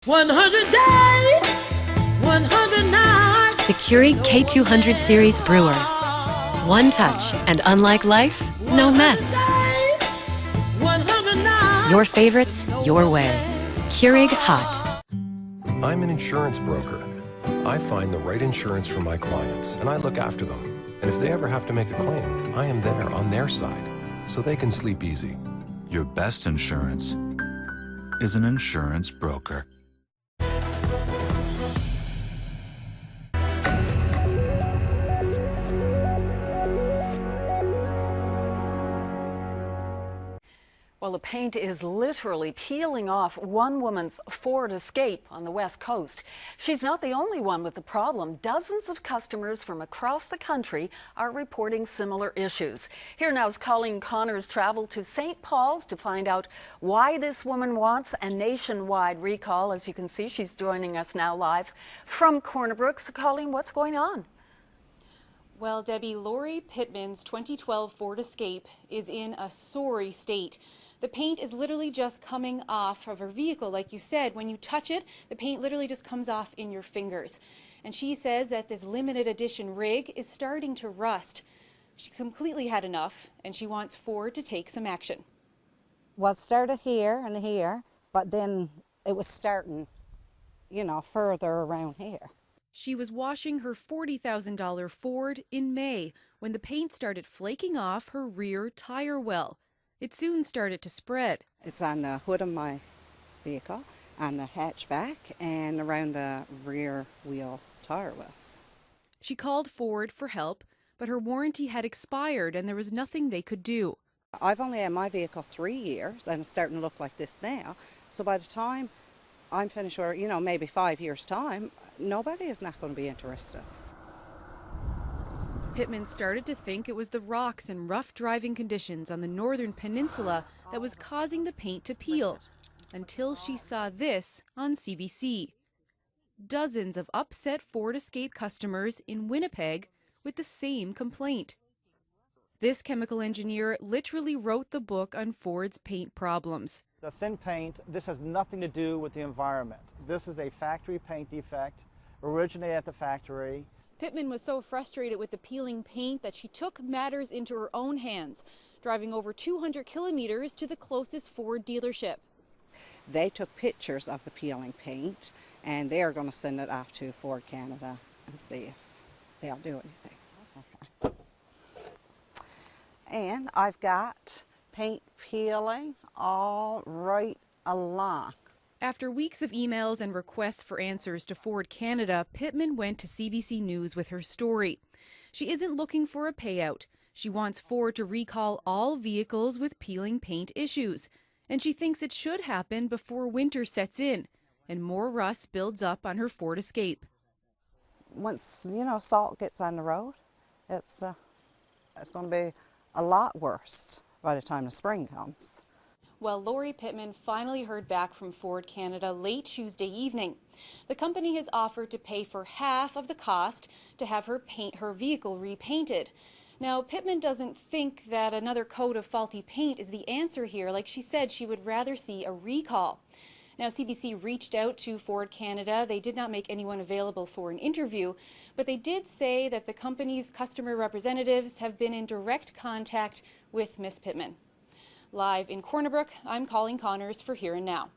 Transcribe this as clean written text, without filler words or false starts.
100 days, 100 nights. The Keurig K200 Series Brewer. One touch, and unlike life, no mess. 100 nights. Your favorites, your way. Keurig Hot. I'm an insurance broker. I find the right insurance for my clients, and I look after them. And if they ever have to make a claim, I am there on their side, so they can sleep easy. Your best insurance is an insurance broker. Well, the paint is literally peeling off one woman's Ford Escape on the West Coast. She's not the only one with the problem. Dozens of customers from across the country are reporting similar issues. Here now is Colleen Connor's travel to St. Paul's to find out why this woman wants a nationwide recall. As you can see, she's joining us now live from Corner Brook. So, Colleen, what's going on? Well, Debbie, Lori Pittman's 2012 Ford Escape is in a sorry state. The paint is literally just coming off of her vehicle. Like you said, when you touch it, the paint literally just comes off in your fingers. And she says that this limited edition rig is starting to rust. She's completely had enough, and she wants Ford to take some action. Well, it started here and here, but then it was starting, further around here. She was washing her $40,000 Ford in May when the paint started flaking off her rear tire well. It soon started to spread. It's on the hood of my vehicle, on the hatchback, and around the rear wheel tire wells. She called Ford for help, but her warranty had expired and there was nothing they could do. I've only had my vehicle 3 years, and it's starting to look like this now. So by the time I'm finished, or maybe 5 years' time, nobody is not going to be interested. Pittman started to think it was the rocks and rough driving conditions on the northern peninsula that was causing the paint to peel, until she saw this on CBC. Dozens of upset Ford Escape customers in Winnipeg with the same complaint. This chemical engineer literally wrote the book on Ford's paint problems. The thin paint, this has nothing to do with the environment. This is a factory paint defect, originated at the factory. Pittman was so frustrated with the peeling paint that she took matters into her own hands, driving over 200 kilometers to the closest Ford dealership. They took pictures of the peeling paint, and they're going to send it off to Ford Canada and see if they'll do anything. Okay. And I've got paint peeling all right along. After weeks of emails and requests for answers to Ford Canada, Pittman went to CBC News with her story. She isn't looking for a payout. She wants Ford to recall all vehicles with peeling paint issues. And she thinks it should happen before winter sets in and more rust builds up on her Ford Escape. Once, salt gets on the road, it's going to be a lot worse by the time the spring comes. Well, Lori Pittman finally heard back from Ford Canada late Tuesday evening. The company has offered to pay for half of the cost to have her vehicle repainted. Now, Pittman doesn't think that another coat of faulty paint is the answer here. Like she said, she would rather see a recall. Now, CBC reached out to Ford Canada. They did not make anyone available for an interview, but they did say that the company's customer representatives have been in direct contact with Ms. Pittman. Live in Corner Brook, I'm Colleen Connors for Here and Now.